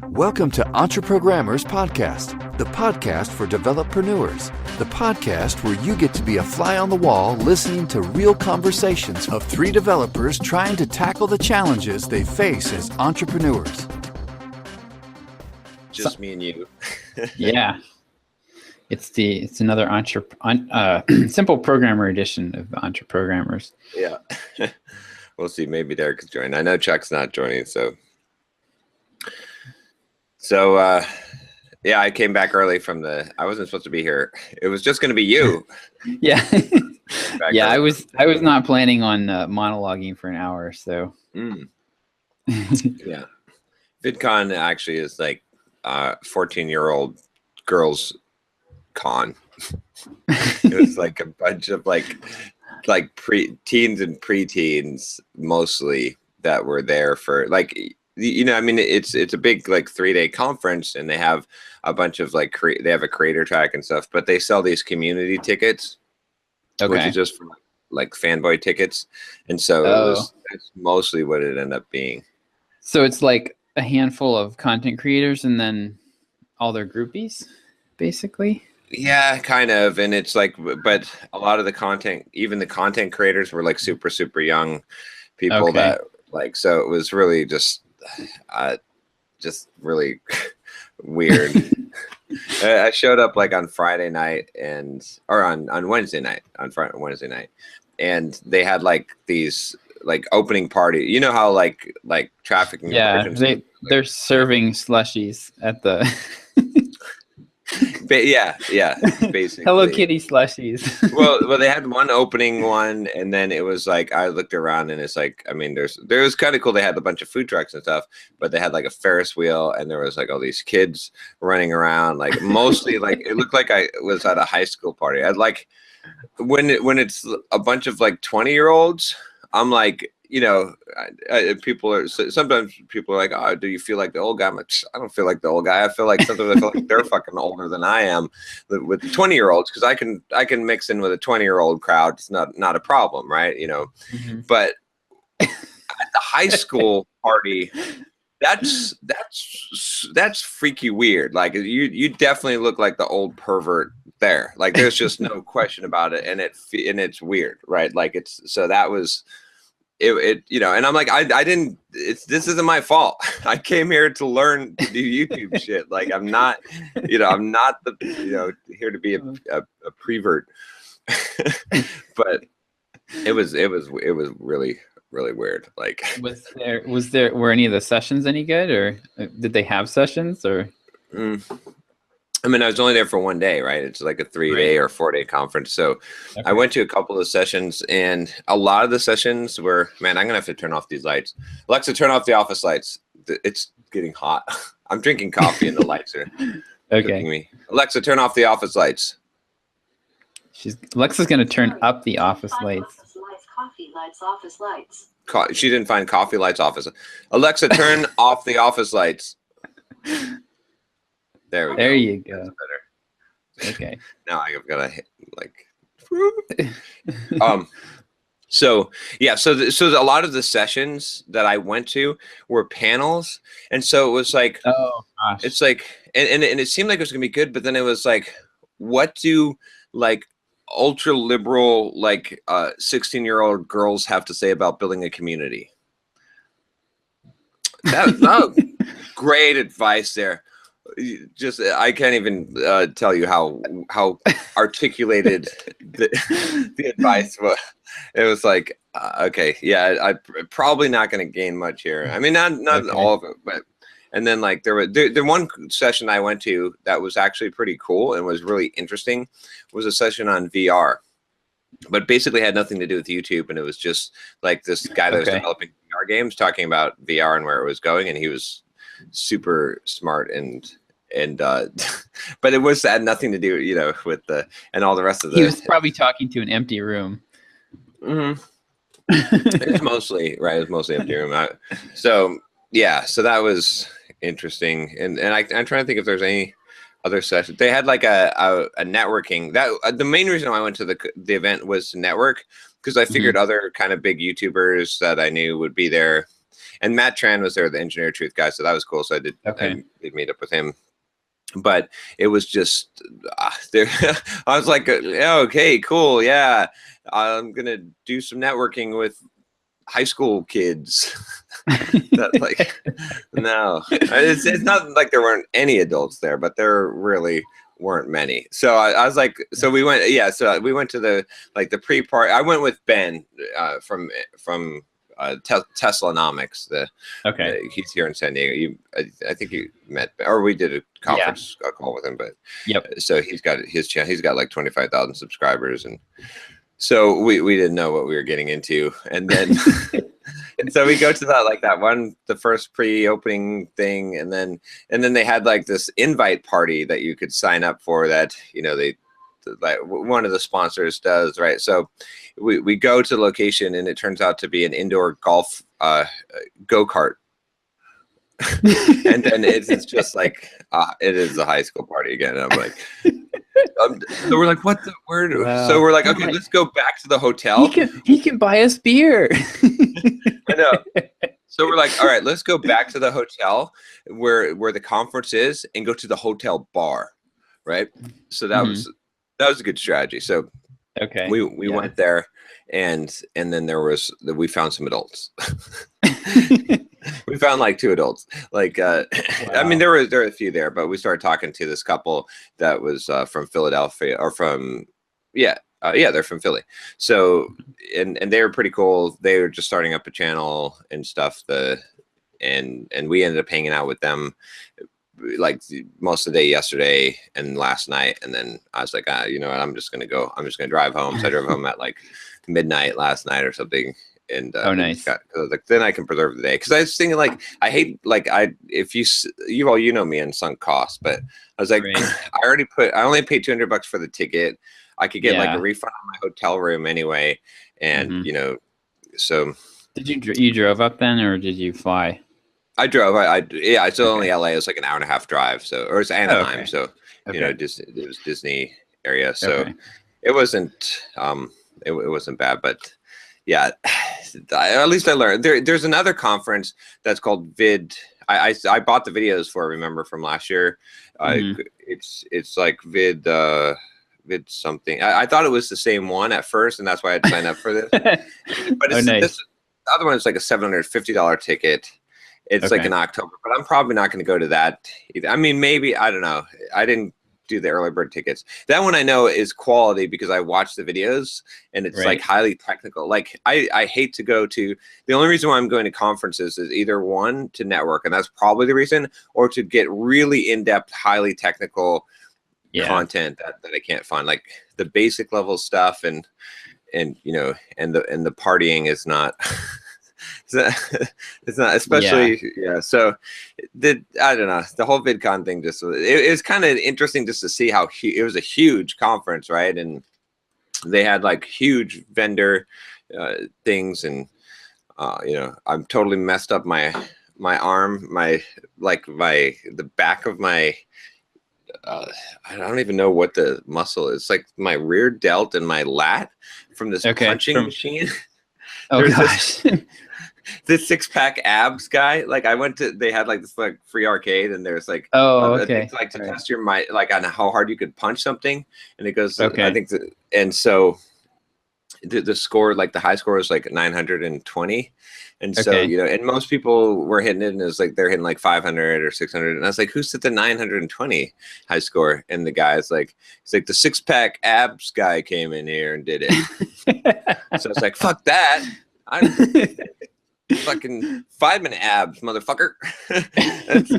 Welcome to EntreProgrammers Podcast, the podcast for developreneurs, the podcast where you get to be a fly on the wall listening to real conversations of three developers trying to tackle the challenges they face as entrepreneurs. Just me and you. Yeah. It's another simple programmer edition of EntreProgrammers. Yeah. We'll see. Maybe Derek is joining. I know Chuck's not joining, so yeah, I came back early I wasn't supposed to be here. It was just going to be you. Yeah. Yeah, I was not planning on monologuing for an hour, so. Yeah. VidCon actually is like 14-year-old girls con. It was like a bunch of like teens and preteens mostly that were there for like, you know, I mean, it's a big like 3-day conference, and they have a bunch of like they have a creator track and stuff, but they sell these community tickets, which is just for like fanboy tickets, and so that's mostly what it ended up being. So it's like a handful of content creators and then all their groupies, basically. Yeah, kind of, and it's like, but a lot of the content, even the content creators, were like super young people that like, so it was really just really weird. I showed up like on Friday night or on Wednesday night, Wednesday night, and they had like these like opening party. You know how like trafficking. Yeah, they're serving slushies at the. Yeah, basically. Hello Kitty slushies. well, they had one opening one, and then it was like I looked around, and it's like, I mean, there was kind of cool. They had a bunch of food trucks and stuff, but they had like a Ferris wheel, and there was like all these kids running around, like mostly like it looked like I was at a high school party. I'd like when it's a bunch of like 20-year-olds, I'm like, you know, sometimes people are like, oh, do you feel like the old guy? I'm like, I don't feel like the old guy. I feel like sometimes I feel like they're fucking older than I am with 20-year-olds, because I can mix in with a 20-year-old crowd. It's not a problem, right? You know, but at the high school party, that's freaky weird. Like you definitely look like the old pervert there. Like there's just no question about it, and it's weird, right? Like that was. It you know, and I'm like, I didn't, this isn't my fault. I came here to learn to do YouTube shit. Like I'm not the, you know, here to be a prevert. But it was really weird. Like were any of the sessions any good, or did they have sessions, or? I mean, I was only there for one day, right? It's like a 3-day or 4-day conference. So I went to a couple of sessions, and a lot of the sessions were, man, I'm going to have to turn off these lights. Alexa, turn off the office lights. It's getting hot. I'm drinking coffee and the lights are cooking me. Alexa, turn off the office lights. Alexa's going to turn up the office lights. Coffee lights, office lights. She didn't find coffee lights, office. Alexa, turn off the office lights. There we go. There you go. That's better. Okay. Now I've got to hit like. So yeah, so a lot of the sessions that I went to were panels, and so it was like, oh gosh, it's like, and it seemed like it was gonna be good, but then it was like, what do like ultra liberal like 16-year-old girls have to say about building a community? That was great advice there. Just I can't even tell you how articulated the advice was. It was like okay, yeah, I'm probably not going to gain much here. I mean, not all of it, but and then like the one session I went to that was actually pretty cool and was really interesting was a session on VR, but basically had nothing to do with YouTube, and it was just like this guy that was developing VR games talking about VR and where it was going, and he was super smart and but it had nothing to do, you know, with and all the rest of the. He was probably talking to an empty room. It's mostly right. It's mostly empty room. So that was interesting, and I'm trying to think if there's any other sessions. They had like a networking. That the main reason I went to the event was to network, because I figured other kind of big YouTubers that I knew would be there. and Matt Tran was there, the engineer truth guy. So that was cool. So I did meet up with him. But it was just there. I was like, yeah, okay, cool. Yeah. I'm going to do some networking with high school kids. That, like, no, it's not like there weren't any adults there, but there really weren't many. So I was like, so we went, so we went to the pre-party. I went with Ben from Teslanomics. He's here in San Diego. I think you met, or we did a conference call with him, but so he's got his channel. He's got like 25,000 subscribers, and so we didn't know what we were getting into, and then and so we go to the first pre-opening thing, and then they had like this invite party that you could sign up for, that like one of the sponsors does, right? So we go to the location, and it turns out to be an indoor golf go-kart. And then it's just like it is the high school party again. I'm like, so we're like, what the word? Wow. So we're like, okay, let's go back to the hotel. He can buy us beer. I know. So we're like, all right, let's go back to the hotel where the conference is, and go to the hotel bar, right? So that was a good strategy. So we went there, and then we found some adults. We found like 2 adults. Like, wow. I mean, there were a few there, but we started talking to this couple that was from Philadelphia, or from they're from Philly. So and they were pretty cool. They were just starting up a channel and stuff. And we ended up hanging out with them like most of the day yesterday and last night. And then I was like, you know what, I'm just gonna drive home. So I drove home at like midnight last night or something. And nice. Then I can preserve the day, because I was thinking, like, I hate, like, if you know me in sunk cost, but I was like, I only paid $200 for the ticket. I could get like a refund on my hotel room anyway, and so. Did you drove up then, or did you fly? I drove. It's only LA. It was like an hour and a half drive. So, or it's Anaheim. So it was Disney area. So it wasn't it wasn't bad, but. Yeah, at least I learned. There's another conference that's called Vid. I bought the videos for, remember, from last year. It's like Vid something. I thought it was the same one at first, and that's why I'd sign up for this. But this other one is like a $750 ticket. It's like in October, but I'm probably not going to go to that either. I mean, maybe, I don't know. I didn't do the early bird tickets. That one I know is quality because I watched the videos, and it's like highly technical. Like I hate to go to, the only reason why I'm going to conferences is either one, to network, and that's probably the reason, or to get really in-depth, highly technical content that I can't find. Like the basic level stuff and the partying is not it's not, especially so I don't know, the whole VidCon thing just it was kind of interesting just to see how it was a huge conference, right? And they had like huge vendor things, and I'm totally messed up my arm, the back of my I don't even know what the muscle is, like my rear delt and my lat from this punching machine. Oh gosh. This 6-pack abs guy, like I went to, they had like this like free arcade, and there's like it's like to test your mind, like on how hard you could punch something, and it goes I think and so the score, like the high score was like 920, and so and most people were hitting it, and it was like they're hitting like 500 or 600, and I was like, who's at the 920 high score? And the guy's like, it's like the 6-pack abs guy came in here and did it. So it's like, fuck that, I'm fucking 5-minute abs, motherfucker. And so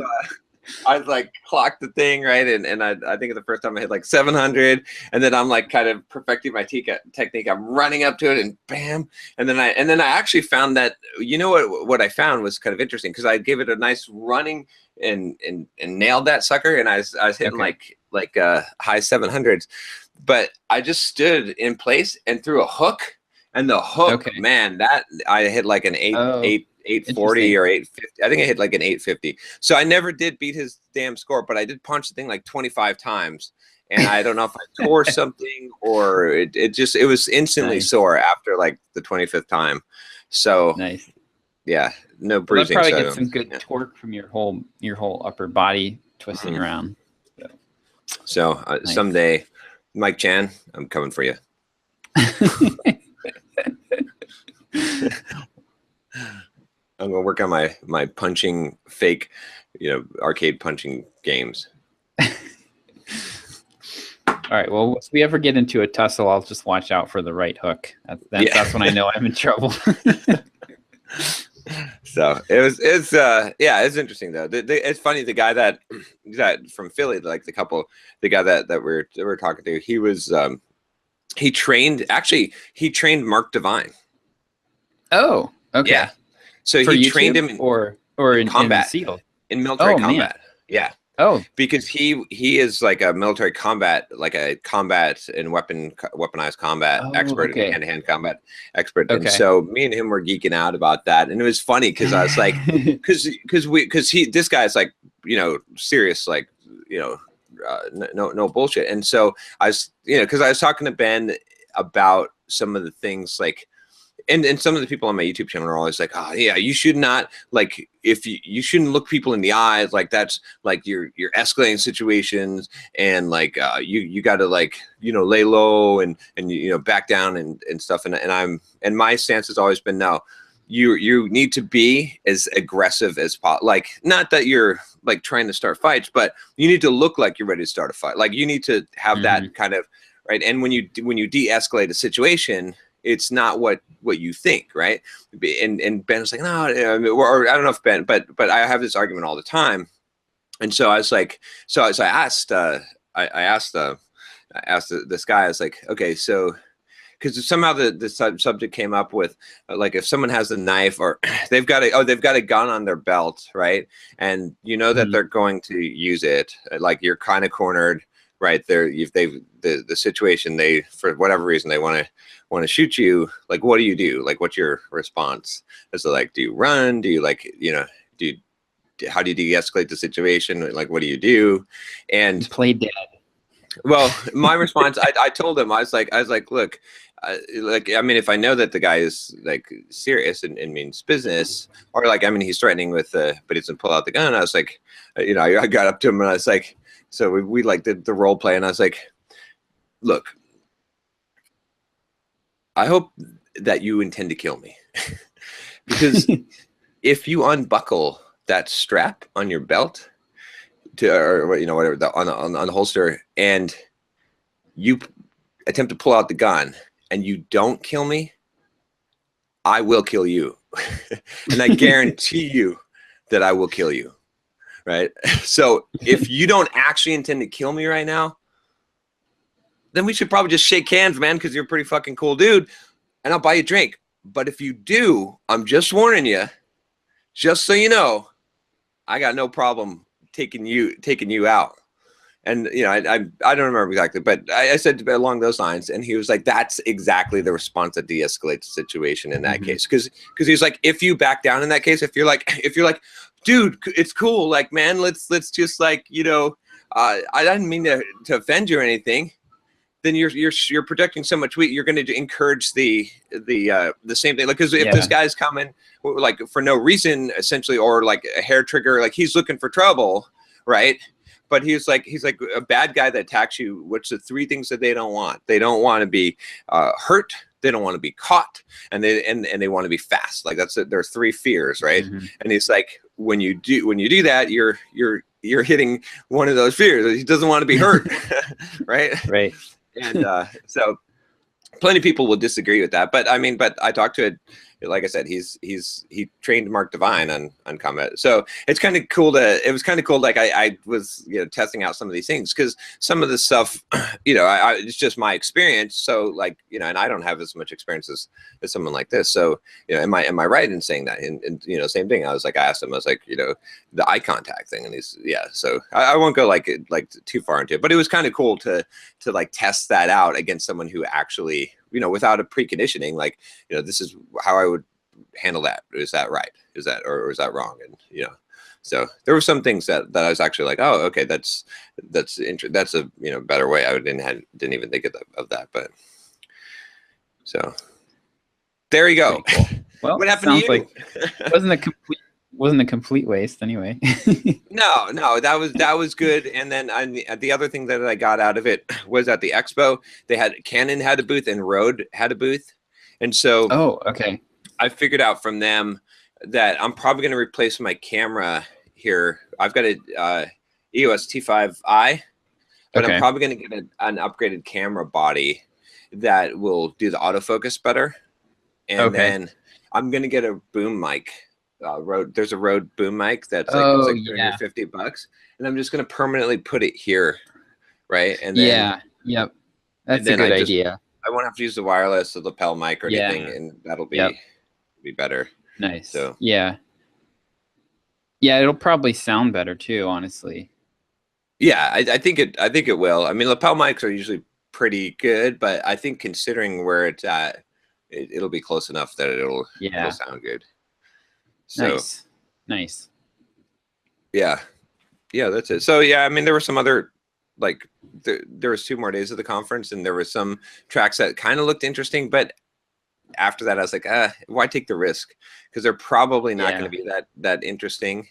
I like clocked the thing, right, and I think the first time I hit like 700, and then I'm like kind of perfecting my technique. I'm running up to it, and bam, and then I actually found that, what I found was kind of interesting, because I gave it a nice running and nailed that sucker, and I was hitting like high 700s, but I just stood in place and threw a hook. And the hook, man, that I hit like an 840 or 850. I think I hit like an 850. So I never did beat his damn score, but I did punch the thing like 25 times. And I don't know if I tore something, or it was instantly sore after like the 25th time. So yeah, Well, that bruising. probably So, gets some good torque from your whole upper body twisting around. So Nice. someday, Mike Chan, I'm coming for you. I'm gonna work on my punching fake, arcade punching games. All right. Well, if we ever get into a tussle, I'll just watch out for the right hook. That's when I know I'm in trouble. So it's interesting though. It's funny, the guy that from Philly, like the guy that we're talking to, he was he trained Mark Devine. Oh, okay. Yeah. So For he YouTube trained him or in combat, SEAL? in military combat. Man. Yeah. Oh, Because he is like a military combat, like a combat and weaponized combat expert, okay. and hand-to-hand combat expert. Okay. And so me and him were geeking out about that, and it was funny because I was like, because this guy's like, serious, like, no bullshit. And so I was, because I was talking to Ben about some of the things, like, and some of the people on my YouTube channel are always like, oh yeah, you should not, like, if you shouldn't look people in the eyes, like that's like you're escalating situations, and like you got to, like, lay low and back down and stuff. And my stance has always been, no, you need to be as aggressive as possible. Like, not that you're like trying to start fights, but you need to look like you're ready to start a fight. Like, you need to have that kind of, right. And when you de-escalate a situation, it's not what you think, right? And Ben's like, no, or I don't know if Ben, but I have this argument all the time. And so I was like, so I asked this guy, I was like, okay, so, because somehow the subject came up with, like, if someone has a knife, or they've got a gun on their belt, right? And that they're going to use it, like, you're kind of cornered, right there. The situation, they, for whatever reason, they want to shoot you. Like, what do you do? Like, what's your response? Is it like, do you run? Do you, like, how do you de-escalate the situation? Like, what do you do? And play dead. Well, my response, I told him, I was like, look, like, I mean, if I know that the guy is, like, serious and means business, or, like, I mean, he's threatening with, but he doesn't pull out the gun. I was like, I got up to him and I was like, so we like did the role play, and I was like, look, I hope that you intend to kill me, because if you unbuckle that strap on your belt, or whatever, on the holster, and you attempt to pull out the gun and you don't kill me, I will kill you. And I guarantee you that I will kill you, right? So if you don't actually intend to kill me right now, then we should probably just shake hands, man, because you're a pretty fucking cool dude, and I'll buy you a drink. But if you do, I'm just warning you, just so you know, I got no problem taking you out. And I don't remember exactly, but I said along those lines, and he was like, that's exactly the response that de-escalates the situation in that case. Because he's like, if you back down in that case, if you're like, dude, it's cool, like, man, let's just, like, I didn't mean to offend you or anything, then you're projecting so much weight, you're going to encourage the same thing. Like, because if this guy's coming, like, for no reason, essentially, or like a hair trigger, like, he's looking for trouble, right? But he's like a bad guy that attacks you. What's the three things that they don't want? They don't want to be hurt. They don't want to be caught, and they want to be fast. Like, that's it. There are three fears, right? And he's like, when you do that, you're hitting one of those fears. He doesn't want to be hurt, right? Right. And so plenty of people will disagree with that, but I talked to it. Like I said, he trained Mark Devine on combat, so it's kind of cool it was kind of cool. Like, I was testing out some of these things, because some of the stuff, it's just my experience. So, like, and I don't have as much experience as someone like this. So, am I right in saying that? And same thing. I was like, I asked him, I was like, the eye contact thing, and he's So I won't go like too far into it, but it was kind of cool to like test that out against someone who actually, without a preconditioning, like, this is how I would handle that. Is that right? Is that, or is that wrong? And, so there were some things that I was actually like, oh, okay, that's a, better way. I didn't even think of that, but so. There you go. Pretty cool. Well, What happened to sounds you? like wasn't a complete waste anyway. No, that was good. And then the other thing that I got out of it was at the expo, Canon had a booth and Rode had a booth. And so Oh, okay. I figured out from them that I'm probably going to replace my camera here. I've got a EOS T5i, but Okay. I'm probably going to get an upgraded camera body that will do the autofocus better. And then I'm going to get a boom mic. There's a Rode boom mic that's like, it's like $350, and I'm just going to permanently put it here, right? And then yep, that's a good idea. I won't have to use the wireless, the lapel mic, or anything, and that'll be better. Nice. So yeah, it'll probably sound better too, honestly. Yeah, I think it will. I mean, lapel mics are usually pretty good, but I think considering where it's at, it'll be close enough that it'll sound good. So, nice. Yeah, that's it. So yeah, I mean, there were some other, like, there was 2 more days of the conference, and there were some tracks that kind of looked interesting, but after that, I was like, why take the risk? Because they're probably not going to be that interesting.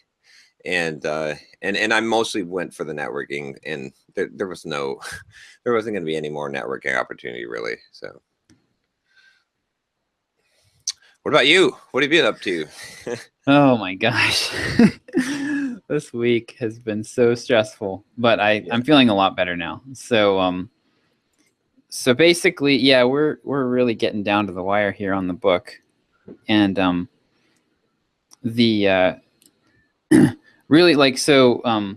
And I mostly went for the networking, and there wasn't going to be any more networking opportunity really. So. What about you? What have you been up to? Oh my gosh. This week has been so stressful, but I'm feeling a lot better now. So so basically, we're really getting down to the wire here on the book. And the really, like, so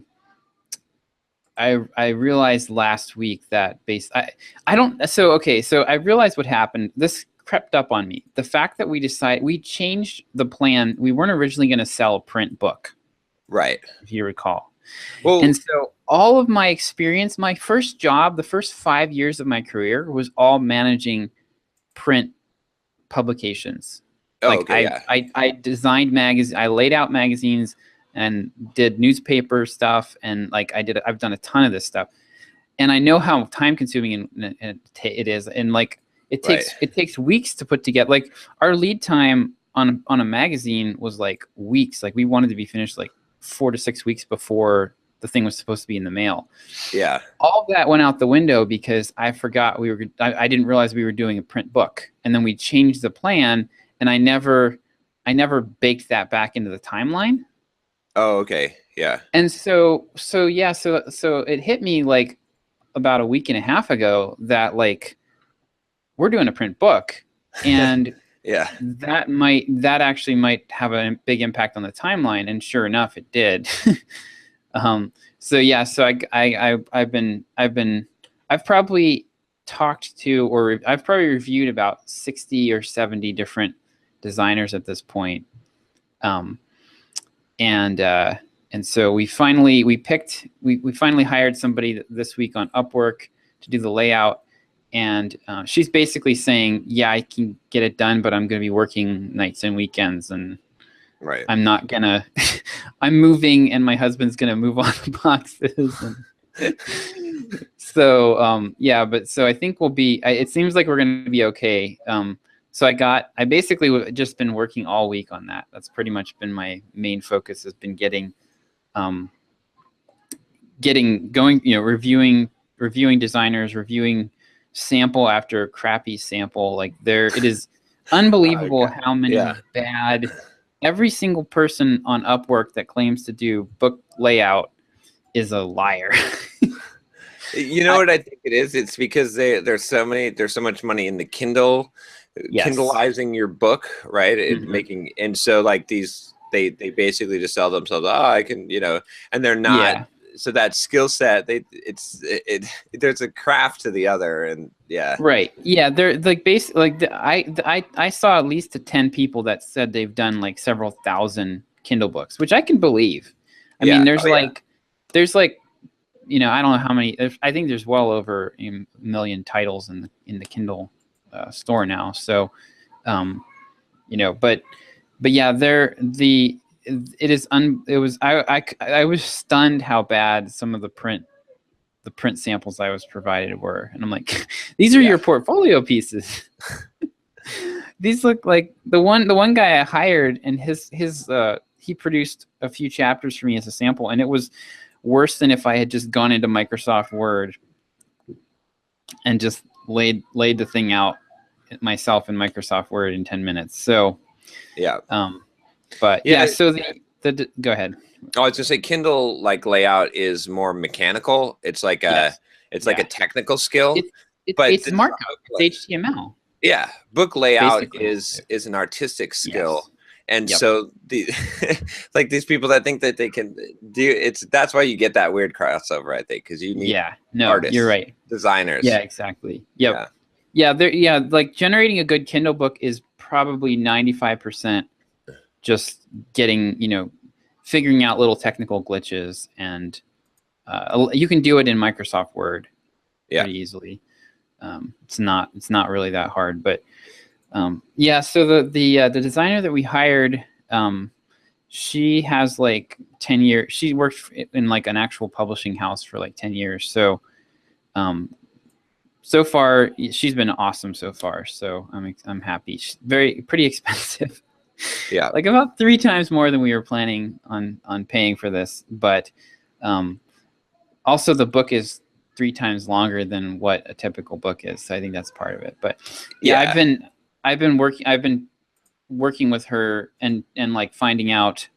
I realized last week that so I realized what happened. This crept up on me. The fact that we changed the plan. We weren't originally going to sell a print book. Right. If you recall. Well, and so all of my experience, my first job, the first 5 years of my career was all managing print publications. I designed magazines, I laid out magazines and did newspaper stuff. And I've done a ton of this stuff. And I know how time consuming it is. And it takes weeks to put together. Like, our lead time on a magazine was like weeks. Like, we wanted to be finished like 4 to 6 weeks before the thing was supposed to be in the mail. Yeah. All that went out the window because I forgot I didn't realize we were doing a print book. And then we changed the plan, and I never baked that back into the timeline. Oh, okay. Yeah. And so it hit me like about a week and a half ago that we're doing a print book, and that actually might have a big impact on the timeline. And sure enough, it did. I've probably talked to, or I've probably reviewed about 60 or 70 different designers at this point. And so we finally hired somebody this week on UpWork to do the layout. And she's basically saying, yeah, I can get it done, but I'm going to be working nights and weekends, and I'm not going to, I'm moving, and my husband's going to move on the boxes. And so, so I think it seems like we're going to be okay. So I basically just been working all week on that. That's pretty much been my main focus, has been getting going, reviewing designers, reviewing sample after crappy sample. It is unbelievable how many bad, every single person on UpWork that claims to do book layout is a liar. You know what I think it is? It's because there's so much money in the Kindle, Kindleizing your book, right? And so they basically just sell themselves. Oh, I can, and they're not. Yeah. So that skill set, there's a craft to the other, and right, they're I saw at least 10 people that said they've done several thousand Kindle books, which I can believe. I mean, there's there's I don't know how many. I think there's well over a million titles in the Kindle store now. So, but I was stunned how bad some of the print samples I was provided were, and I'm like, these are your portfolio pieces. These look like the one guy I hired, and he produced a few chapters for me as a sample, and it was worse than if I had just gone into Microsoft Word and just laid the thing out myself in Microsoft Word in 10 minutes. So yeah. But yeah, so go ahead. Oh, I was gonna say Kindle like layout is more mechanical. It's like like a technical skill. It's markup. It's HTML. Yeah, book layout Basically. is an artistic skill. Yes. And so like these people that think that they can do that's why you get that weird crossover, I think, because you need artists, you're right, designers. Yeah, exactly. Yep. Yeah. Like generating a good Kindle book is probably 95% just getting, figuring out little technical glitches, and you can do it in Microsoft Word pretty easily. It's not really that hard, but so the designer that we hired, she has like 10 years. She worked in like an actual publishing house for like 10 years. So, so far she's been awesome so far. So I'm happy. She's pretty expensive. Yeah. Like about 3 times more than we were planning on paying for this. But, also the book is 3 times longer than what a typical book is. So I think that's part of it. But I've been working with her and like finding out,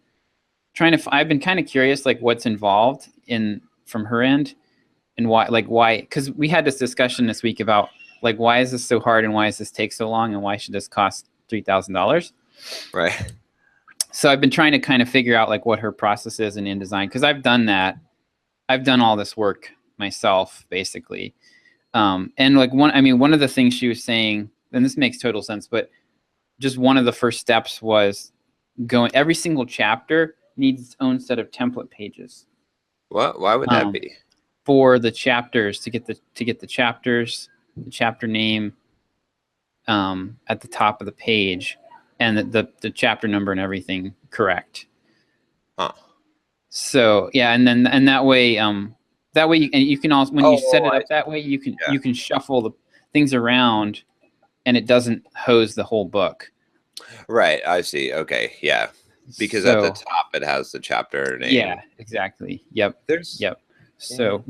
I've been kind of curious, like what's involved from her end, and why, because we had this discussion this week about like, why is this so hard, and why does this take so long, and why should this cost $3,000? Right. So I've been trying to kind of figure out like what her process is in InDesign, because I've done that. I've done all this work myself, basically. And like one of the things she was saying, and this makes total sense, but just one of the first steps was every single chapter needs its own set of template pages. What? Why would that be? For the chapters, to get the chapters, the chapter name at the top of the page, and the chapter number and everything correct. Huh. So yeah, and that way you can also, when you set it up that way, you can shuffle the things around, and it doesn't hose the whole book. Right. I see. Okay. Yeah. Because at the top it has the chapter name. Yeah. Exactly. Yep. So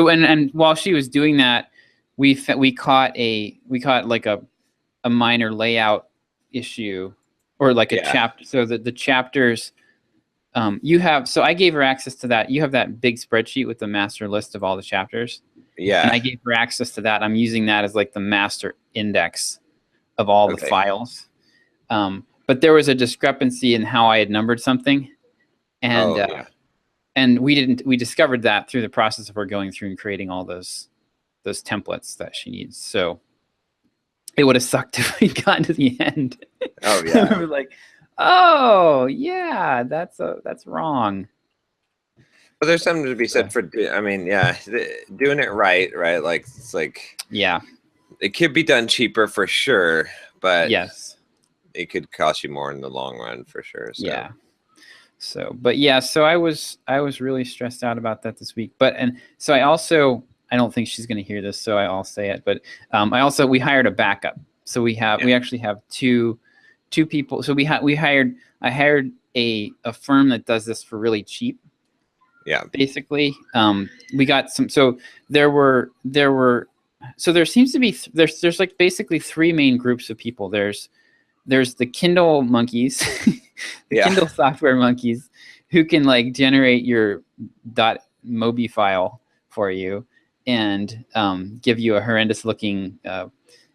and while she was doing that, we caught like a minor layout issue, or like a chapter. So the chapters. I gave her access to that. You have that big spreadsheet with the master list of all the chapters. Yeah. And I gave her access to that. I'm using that as like the master index of all the files. But there was a discrepancy in how I had numbered something. And and we discovered that through the process of her going through and creating all those templates that she needs. So it would have sucked if we'd gotten to the end. Oh yeah. We were like, oh yeah, that's wrong. But there's something to be said for, doing it right. Like it's like, it could be done cheaper for sure, but yes, it could cost you more in the long run for sure. So. Yeah. So I was really stressed out about that this week. So I don't think she's going to hear this, so I'll say it. But we hired a backup. So we actually have two people. So I hired a firm that does this for really cheap. Yeah. Basically, we got some. So there seems to be there's like basically 3 main groups of people. There's the Kindle monkeys, Kindle software monkeys, who can like generate your .mobi file for you and give you a horrendous looking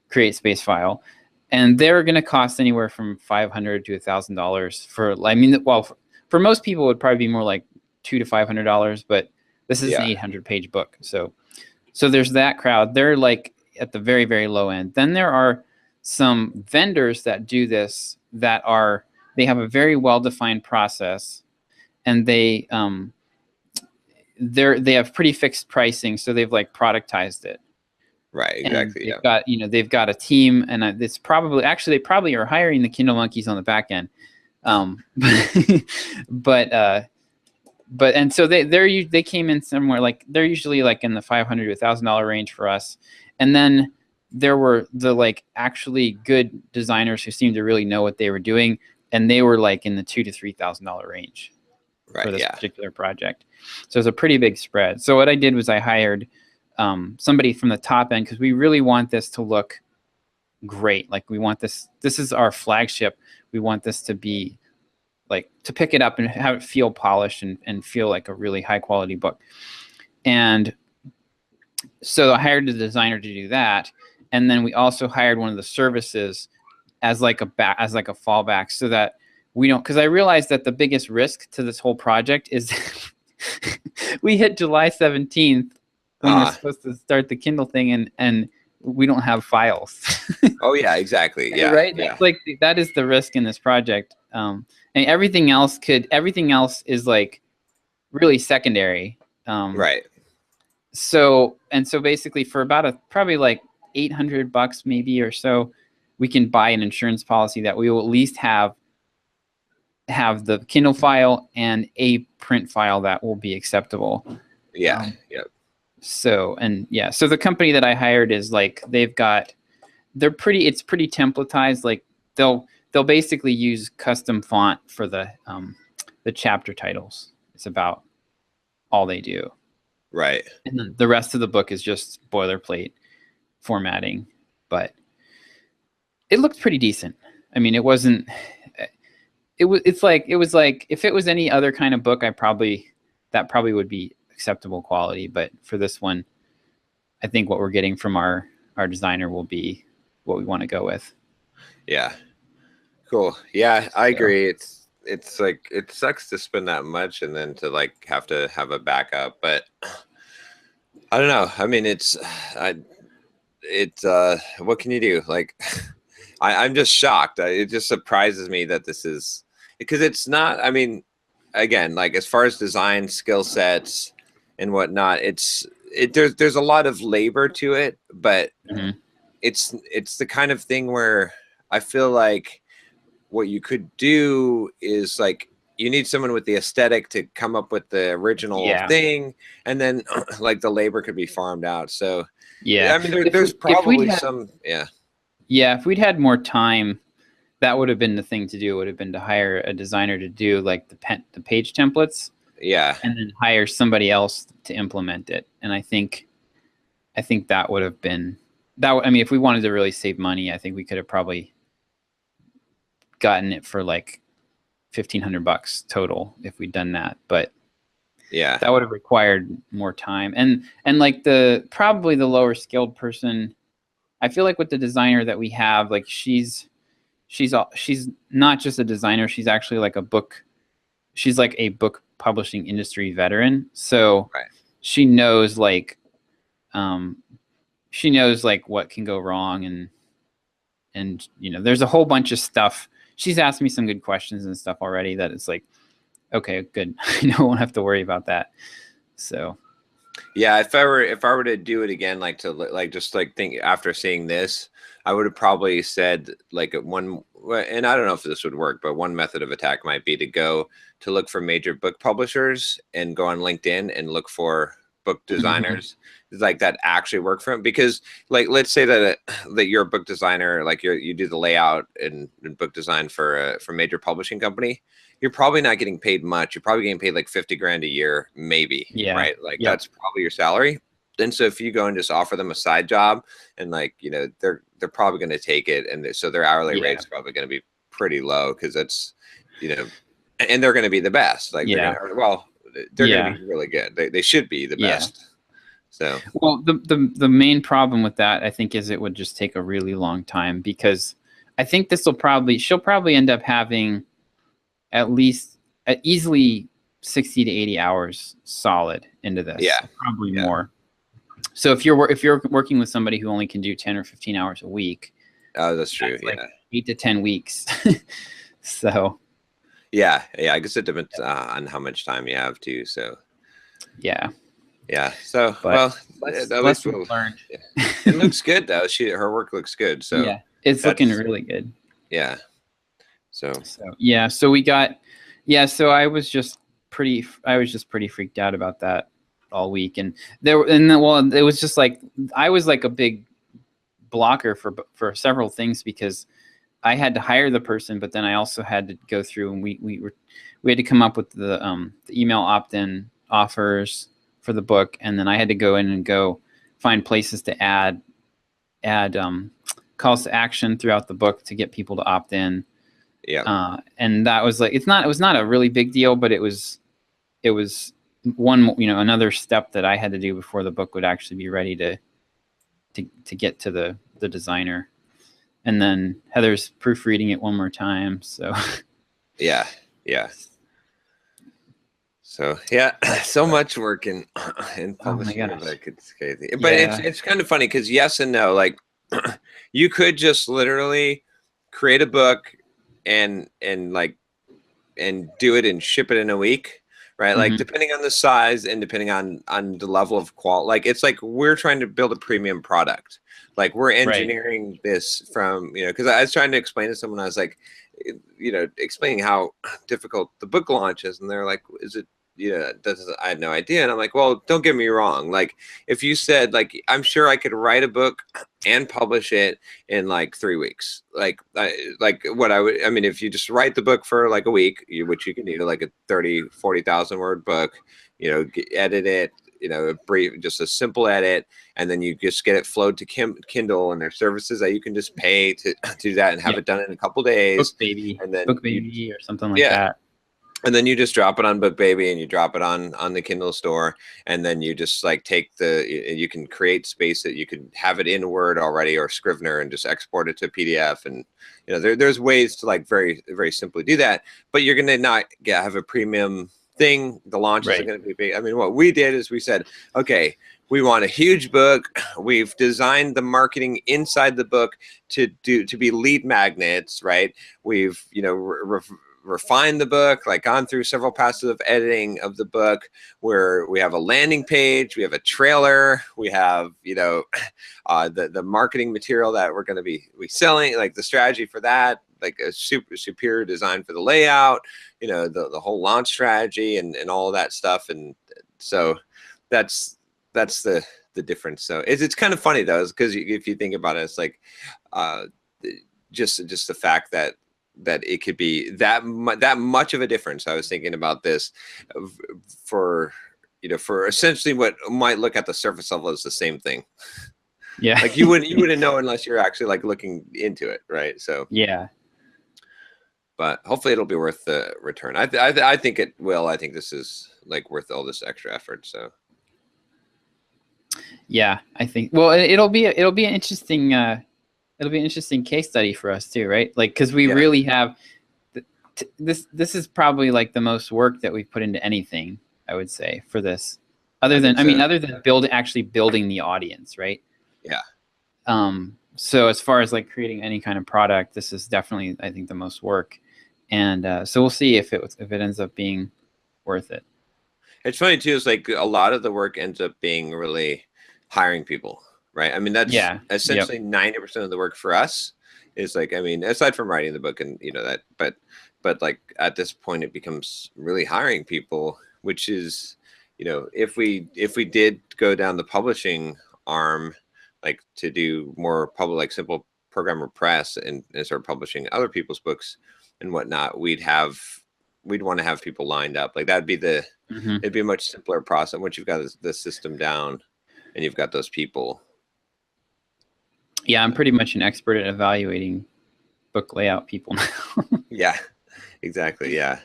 create space file. And they're going to cost anywhere from $500 to $1,000 for most people it would probably be more like $200 to $500, but this is an 800-page book. So there's that crowd. They're like at the very, very low end. Then there are some vendors that do this they have a very well-defined process, and they have pretty fixed pricing. So they've like productized it. Right, exactly. And they've got a team, and it's probably they probably are hiring the Kindle monkeys on the back end. But so they came in somewhere like they're usually like in the $500 to $1,000 range for us, and then there were the like actually good designers who seemed to really know what they were doing, and they were like in the $2,000 to $3,000 range for this particular project. So it's a pretty big spread. So what I did was I hired somebody from the top end, because we really want this to look great. Like we want this is our flagship. We want this to be like, to pick it up and have it feel polished and feel like a really high quality book. And so I hired a designer to do that. And then we also hired one of the services as like a fallback, so that we don't, because I realized that the biggest risk to this whole project is we hit July 17th when we're supposed to start the Kindle thing, and we don't have files. Oh yeah, exactly. Yeah. Right. Yeah. That's like, that is the risk in this project. And everything else is like really secondary. Right. So basically for about probably like $800 maybe or so, we can buy an insurance policy that we will at least have the Kindle file and a print file that will be acceptable. Yeah. Yep. So the company that I hired is like, it's pretty templatized. Like they'll basically use custom font for the chapter titles. It's about all they do. Right. And then the rest of the book is just boilerplate formatting, but it looked pretty decent. I mean, it was like if it was any other kind of book, that probably would be acceptable quality. But for this one, I think what we're getting from our designer will be what we want to go with. Yeah. Cool. Yeah, I agree. It's like, it sucks to spend that much and then to like have to have a backup, but I don't know. I mean, what can you do? Like, I'm just shocked. It just surprises me that this is, because it's not, I mean, again, like as far as design skill sets and whatnot, there's a lot of labor to it, but it's the kind of thing where I feel like what you could do is like, you need someone with the aesthetic to come up with the original thing, and then like the labor could be farmed out. So I mean, there's probably some. If we'd had more time, that would have been the thing to do. Would have been to hire a designer to do like the page templates. Yeah. And then hire somebody else to implement it. And I think that would have been that. I mean, if we wanted to really save money, I think we could have probably gotten it for like $1,500 total if we'd done that. But yeah, that would have required more time. And like probably the lower skilled person, I feel like with the designer that we have, like she's not just a designer, she's actually like she's like a book publishing industry veteran. So she knows like what can go wrong, and you know, there's a whole bunch of stuff. She's asked me some good questions and stuff already that it's like, okay, good. I won't have to worry about that. So yeah, if I were to do it again, like to like just like think after seeing this, I would have probably said like one, and I don't know if this would work, but one method of attack might be to look for major book publishers and go on LinkedIn and look for book designers like that actually work for them. Because like, let's say that you're a book designer, like you do the layout and book design for a major publishing company. You're probably not getting paid much. You're probably getting paid like $50,000 a year, maybe. Yeah. Right. Like that's probably your salary. And so if you go and just offer them a side job, and like, you know, they're probably going to take it. And so their hourly rate's probably going to be pretty low, because it's, you know, and they're going to be the best. Like, they're going to be really good. They should be the best. So, well, the main problem with that, I think, is it would just take a really long time, because I think she'll probably end up having at least easily 60 to 80 hours solid into this. Yeah. Probably more. So if you're working with somebody who only can do 10 or 15 hours a week, oh, that's true. Like 8 to 10 weeks. So yeah, I guess it depends on how much time you have too. So yeah. So well, at least we'll learn. It looks good though. Her work looks good. So yeah, it's looking really good. Yeah. So yeah. So we got So I was just pretty freaked out about that all week, and it was just like I was like a big blocker for several things, because I had to hire the person, but then I also had to go through and we had to come up with the email opt-in offers for the book, and then I had to go in and find places to add calls to action throughout the book to get people to opt in. Yeah. And that was like, it was not a really big deal, but it was one, another step that I had to do before the book would actually be ready to get to the designer. And then Heather's proofreading it one more time. So yeah. So yeah, so much work in publishing a book. It's crazy, but it's kind of funny because yes and no. Like you could just literally create a book and do it and ship it in a week, right? Like depending on the size and depending on the level of quality. Like it's like we're trying to build a premium product. Like we're engineering this from, because I was trying to explain to someone, I was like, explaining how difficult the book launch is, and they're like, is it? I had no idea. And I'm like, well, don't get me wrong. Like if you said, like, I'm sure I could write a book and publish it in like 3 weeks. Like if you just write the book for like a week, which you can do, like a 40,000 word book, edit it, just a simple edit, and then you just get it flowed to Kindle and their services that you can just pay to do that and have it done in a couple days. BookBaby, and then BookBaby or something like that. And then you just drop it on BookBaby and you drop it on the Kindle store, and then you just like you can create space that you can have it in Word already or Scrivener and just export it to PDF. And there's ways to like very, very simply do that, but you're gonna not have a premium thing. The launches are going to be big. I mean, what we did is we said, okay, we want a huge book. We've designed the marketing inside the book to be lead magnets, right? We've refined the book, like gone through several passes of editing of the book, where we have a landing page, we have a trailer, we have the marketing material that we're going to be selling, like the strategy for that, like a superior design for the layout, the whole launch strategy and all of that stuff. And so that's the difference. So it's kind of funny though, because if you think about it, it's like just the fact that it could be that much of a difference. I was thinking about this for essentially what might look at the surface level as the same thing. Yeah. Like you wouldn't know unless you're actually like looking into it, right? So yeah. But hopefully it'll be worth the return. I think it will. I think this is like worth all this extra effort. So yeah, I think. Well, it'll be an interesting. It'll be an interesting case study for us too, right? Like, because we really have this is probably like the most work that we've put into anything, I would say, for this. Other than actually building the audience, right? Yeah. So as far as like creating any kind of product, this is definitely, I think, the most work. And so we'll see if it ends up being worth it. It's funny too. It's like a lot of the work ends up being really hiring people. Right. I mean, that's essentially 90% of the work for us is like, I mean, aside from writing the book and, that, but like at this point, it becomes really hiring people, which is, if we did go down the publishing arm, like to do more public, like simple programmer press and start publishing other people's books and whatnot, we'd want to have people lined up. Like that'd be it'd be a much simpler process once you've got the system down and you've got those people. Yeah, I'm pretty much an expert at evaluating book layout people now. Yeah, exactly. Yeah.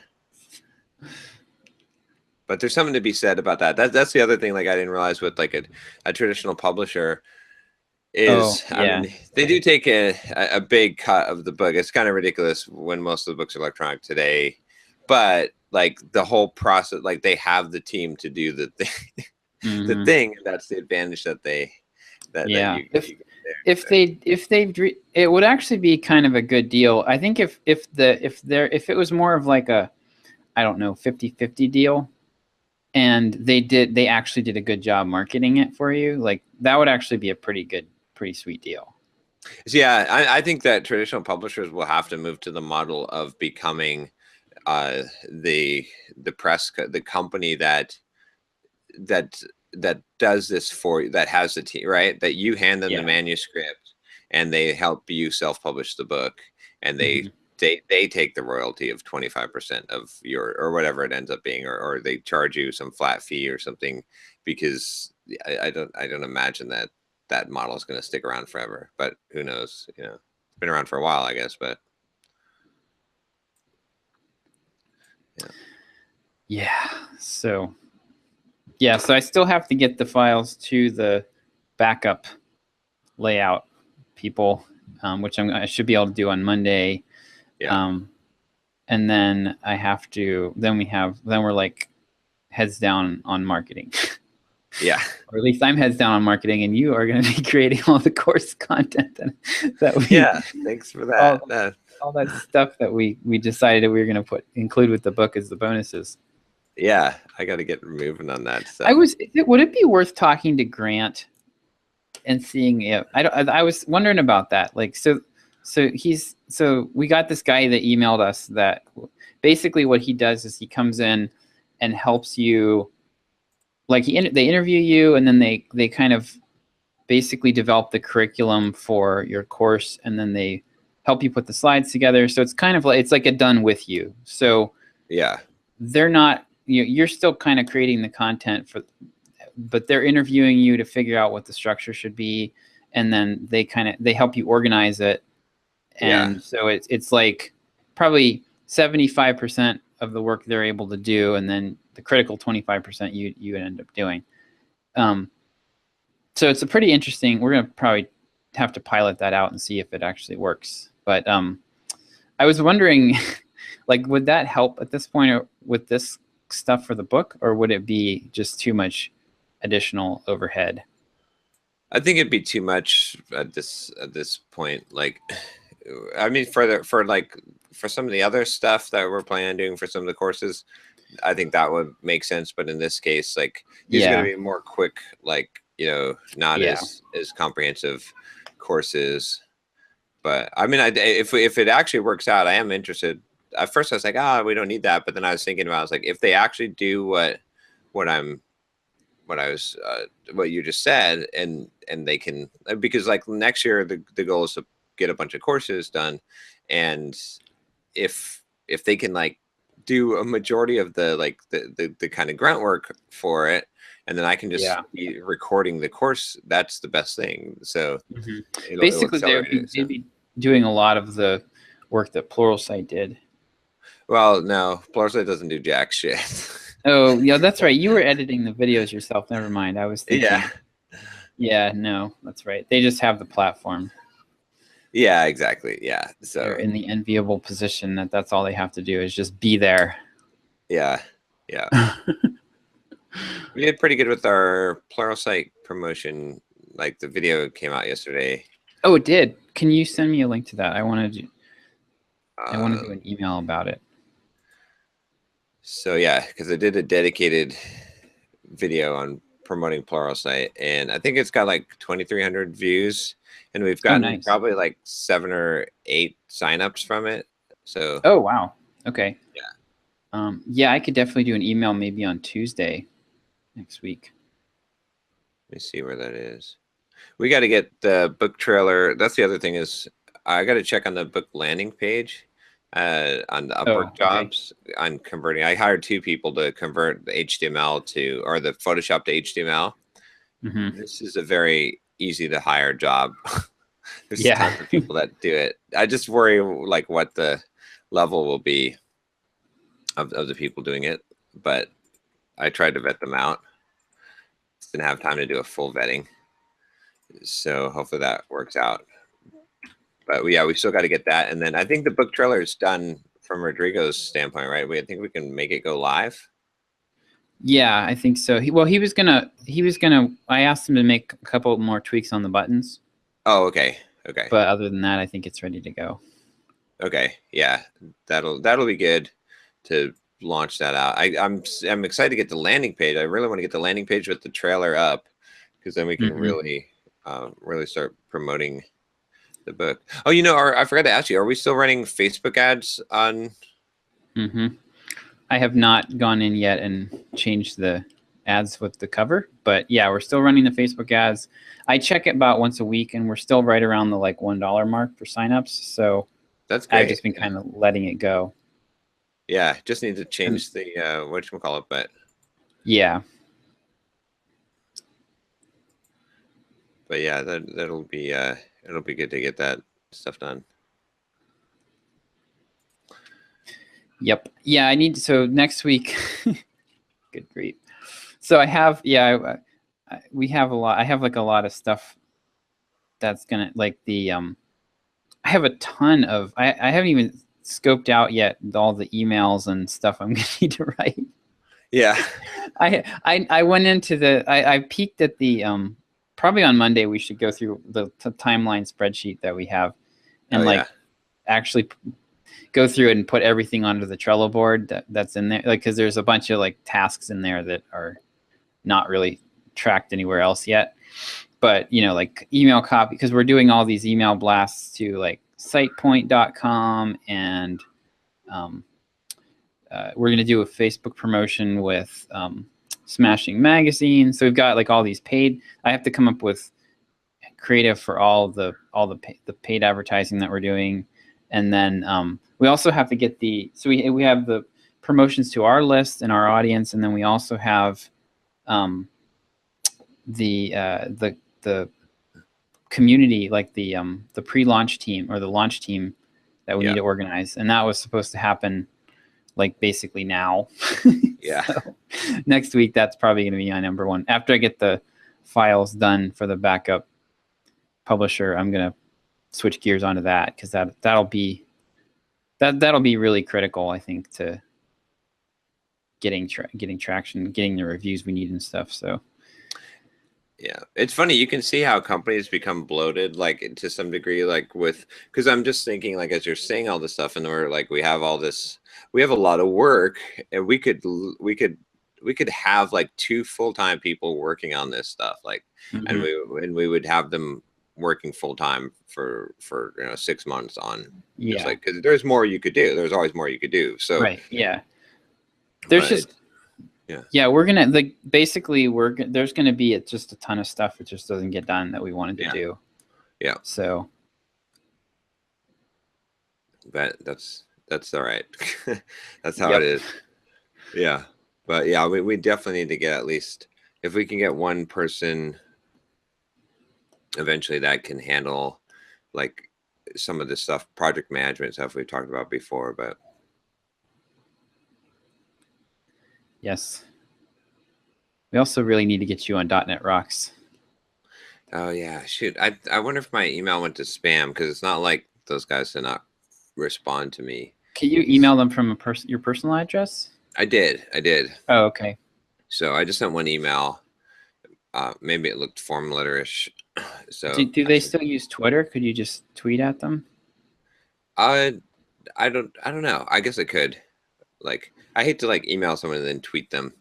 But there's something to be said about that. That's the other thing, like I didn't realize with like a traditional publisher is, I mean, they do take a big cut of the book. It's kind of ridiculous when most of the books are electronic today, but like the whole process, like they have the team to do the thing, the thing. That's the advantage that it would actually be kind of a good deal. I think if it was more of like a, I don't know, 50-50 deal, and they actually did a good job marketing it for you, like that would actually be a pretty sweet deal. Yeah, I think that traditional publishers will have to move to the model of becoming the press, the company that does this for you, that has the team, right? That you hand them the manuscript and they help you self-publish the book, and they take the royalty of 25% of your, or whatever it ends up being, or they charge you some flat fee or something, because I don't imagine that model is going to stick around forever, but who knows? You know, it's been around for a while, I guess, but yeah. So yeah, so I still have to get the files to the backup layout people, which I should be able to do on Monday. yeah. And then I have to, then we're like heads down on marketing. Yeah. Or at least I'm heads down on marketing, and you are going to be creating all the course content that we, Yeah. Thanks for that. All that stuff that we decided that we were going to include with the book as the bonuses. Yeah. I got to get moving on that stuff. Would it be worth talking to Grant and seeing if, I was wondering about that. Like, so we got this guy that emailed us that basically what he does is he comes in and helps you, like they interview you, and then they kind of basically develop the curriculum for your course, and then they help you put the slides together. So it's kind of like, it's like a done with you. So yeah, they're not, you're still kind of creating the content but they're interviewing you to figure out what the structure should be, and then they help you organize it. And so it's like probably 75% of the work they're able to do, and then the critical 25% you end up doing. So it's a pretty interesting. We're gonna probably have to pilot that out and see if it actually works. But I was wondering, like, would that help at this point with this stuff for the book, or would it be just too much additional overhead? I think it'd be too much at this point. Like, I mean, for some of the other stuff that we're planning on doing for some of the courses, I think that would make sense. But in this case, like, these are going to be more quick, like, you know, not as comprehensive courses. But I mean, if it actually works out, I am interested. At first, I was like, we don't need that. But then I was thinking about, I was like, if they actually do what you just said, and they can, because like next year the goal is to get a bunch of courses done, and if they can like do a majority of the kind of grunt work for it, and then I can just be recording the course, that's the best thing. So basically they'd be doing a lot of the work that PluralSight did. Well, no, PluralSight doesn't do jack shit. Oh, yeah, that's right. You were editing the videos yourself. Never mind. I was thinking. Yeah. Yeah, no, that's right. They just have the platform. Yeah, exactly. Yeah. So they're in the enviable position that's all they have to do is just be there. Yeah. Yeah. We did pretty good with our PluralSight promotion. Like, the video came out yesterday. Oh, it did. Can you send me a link to that? I want to do an email about it. So yeah, because I did a dedicated video on promoting PluralSight, and I think it's got like 2,300 views, and we've gotten probably like 7 or 8 signups from it. So oh wow, okay, yeah, I could definitely do an email maybe on Tuesday next week. Let me see where that is. We got to get the book trailer. That's the other thing, is I got to check on the book landing page. On the UpWork jobs on converting. I hired 2 people to convert the HTML or the Photoshop to HTML. This is a very easy to hire job. There's tons of people that do it. I just worry like what the level will be of the people doing it, but I tried to vet them out. Just didn't have time to do a full vetting, so hopefully that works out. But yeah, we still got to get that, and then I think the book trailer is done from Rodrigo's standpoint, right? I think we can make it go live. Yeah, I think so. He was gonna. I asked him to make a couple more tweaks on the buttons. Oh, okay. But other than that, I think it's ready to go. Okay, yeah, that'll be good to launch that out. I'm excited to get the landing page. I really want to get the landing page with the trailer up, because then we can really start promoting the book. Oh, you know, I forgot to ask you, are we still running Facebook ads on? I have not gone in yet and changed the ads with the cover. But yeah, we're still running the Facebook ads. I check it about once a week, and we're still right around the like $1 mark for signups. So that's great. I've just been kind of letting it go. Yeah, just need to change the whatchamacallit, but yeah. But yeah, that'll be it'll be good to get that stuff done. Yep. Yeah, I need to, so next week. Good grief. So I have we have a lot. I have like a lot of stuff that's gonna like the I have a ton of I haven't even scoped out yet all the emails and stuff I'm gonna need to write. Yeah. I went into the I peeked at the probably on Monday we should go through the timeline spreadsheet that we have and actually go through it and put everything onto the Trello board that's in there, like because there's a bunch of like tasks in there that are not really tracked anywhere else yet. But you know, like email copy, because we're doing all these email blasts to like sitepoint.com and we're going to do a Facebook promotion with Smashing Magazine. So we've got like all these paid. I have to come up with creative for all the paid advertising that we're doing, and then we also have to get so we have the promotions to our list and our audience, and then we also have the community, like the pre-launch team or the launch team that we need to organize, and that was supposed to happen like basically now. Yeah. So next week, that's probably going to be my number one. After I get the files done for the backup publisher, I'm going to switch gears onto that because that'll be really critical, I think, to getting traction, getting the reviews we need and stuff. So. Yeah, it's funny. You can see how companies become bloated, like to some degree, like because I'm just thinking, like as you're saying all this stuff, and we're like, we have a lot of work, and we could have like 2 full-time people working on this stuff, like, and we would have them working full-time for 6 months on, just like, because there's more you could do. There's always more you could do. So right, yeah. There's just. Yeah, we're gonna like basically there's gonna be just a ton of stuff that just doesn't get done that we wanted to do. Yeah. So. But that's all right. That's how it is. Yeah, but yeah, we definitely need to get at least, if we can get one person eventually that can handle like some of this stuff, project management stuff we talked about before, but. Yes. We also really need to get you on .NET Rocks. Oh yeah, shoot. I wonder if my email went to spam, because it's not like those guys did not respond to me. Can you email them from your personal address? I did. Oh, okay. So I just sent one email. Maybe it looked form letter-ish. So do they still use Twitter? Could you just tweet at them? I don't know. I guess I could. Like, I hate to like email someone and then tweet them.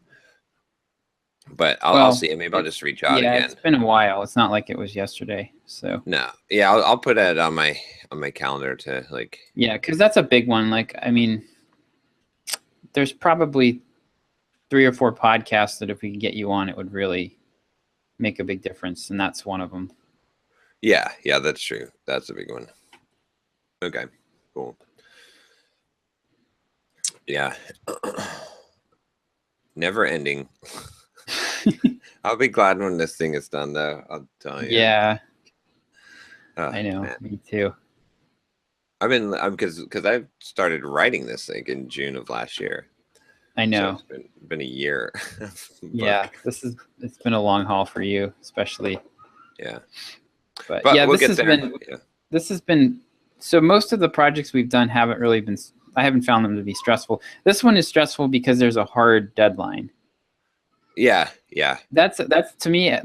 But I'll see it. Maybe I'll just reach out again. Yeah, it's been a while. It's not like it was yesterday. So no, yeah, I'll put it on my calendar to like. Yeah, because that's a big one. Like, I mean, there's probably 3 or 4 podcasts that if we could get you on, it would really make a big difference, and that's one of them. Yeah, that's true. That's a big one. Okay, cool. Yeah. Never ending. I'll be glad when this thing is done, though. I'll tell you. Yeah. I know. Man. Me too. Because I've started writing this thing in June of last year. I know. So it's been a year. Yeah, it's been a long haul for you, especially. Yeah. But yeah, this has been so most of the projects we've done haven't really been. I haven't found them to be stressful. This one is stressful because there's a hard deadline. Yeah. That's to me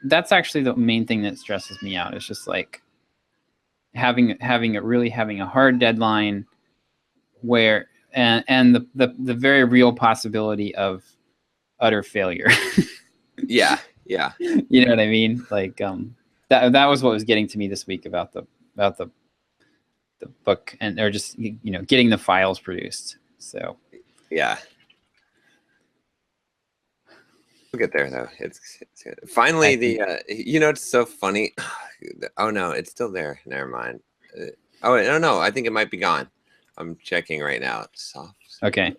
that's actually the main thing that stresses me out. It's just like having a hard deadline where and the very real possibility of utter failure. Yeah. You know what I mean? Like that was what was getting to me this week about the book, or just getting the files produced. So yeah. We'll get there though. It's finally you know, it's so funny. Oh no, it's still there. Never mind. Oh wait, no, I think it might be gone. I'm checking right now. Soft. Okay.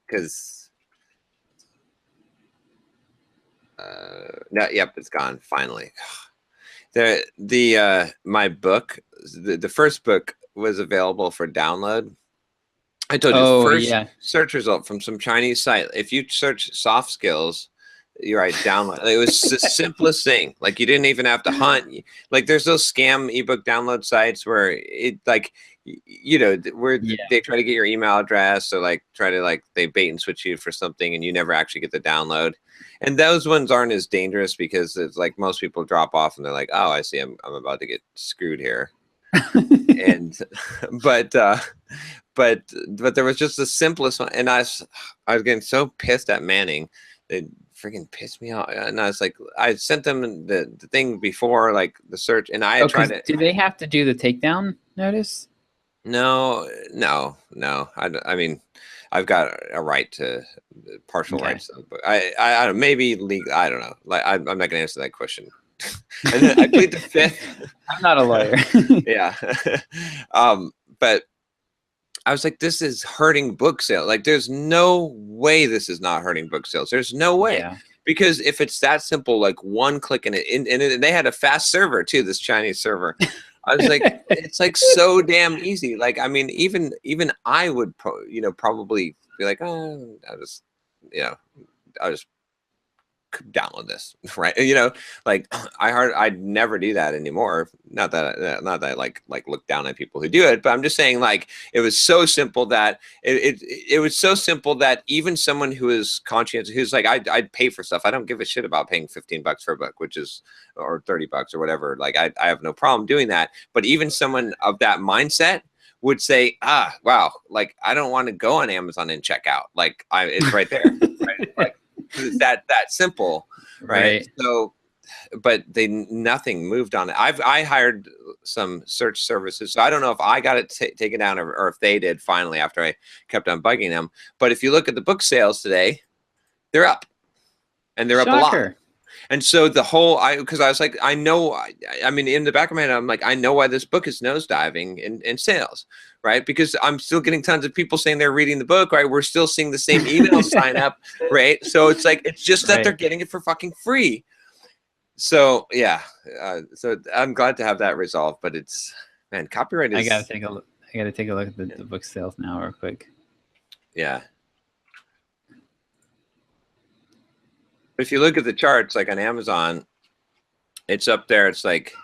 Because no, yep, it's gone finally. My book, the first book was available for download. I told you first search result from some Chinese site. If you search SoftSkills, you write download. It was the simplest thing. Like you didn't even have to hunt. Like there's those scam ebook download sites where it like, you know, where they try to get your email address or like try to like they bait and switch you for something and you never actually get the download. And those ones aren't as dangerous because it's like most people drop off and they're like, oh, I see, I'm about to get screwed here. And but there was just the simplest one, and I was getting so pissed at Manning. It freaking pissed me off, and I was like, I sent them the thing before, like the search, and I had tried to. Do they have to do the takedown notice? No. I mean, I've got a right to partial rights, but I don't, maybe legal. I don't know. Like I'm not gonna answer that question. And then I plead the fifth. I'm not a lawyer. Yeah. But I was like, this is hurting book sales. Like, there's no way this is not hurting book sales. There's no way. Yeah. Because if it's that simple, like one click in it, and they had a fast server too, this Chinese server. I was like, it's like so damn easy. Like, I mean, even I would, probably be like, oh, I'll just download this, right? Like I'd never do that anymore. Not that I like look down at people who do it, but I'm just saying, like, it was so simple that it was so simple that even someone who is conscientious, who's like, I'd pay for stuff. I don't give a shit about paying $15 for a book, or $30 or whatever. Like I have no problem doing that. But even someone of that mindset would say, wow, like I don't want to go on Amazon and check out. Like it's right there. Right? Like, it's that simple, right? So, but nothing moved on it. I hired some search services, so I don't know if I got it taken down or if they did finally after I kept on bugging them. But if you look at the book sales today, they're up, and they're up a lot. And so because I was like, I know, I mean, in the back of my head, I'm like, I know why this book is nosediving in sales, right? Because I'm still getting tons of people saying they're reading the book, right? We're still seeing the same email sign up, right? So it's like, it's just that they're getting it for fucking free. So yeah, so I'm glad to have that resolved, but it's, man, copyright is. I gotta take a look at the book sales now real quick. Yeah. If you look at the charts, like on Amazon, it's up there. It's like,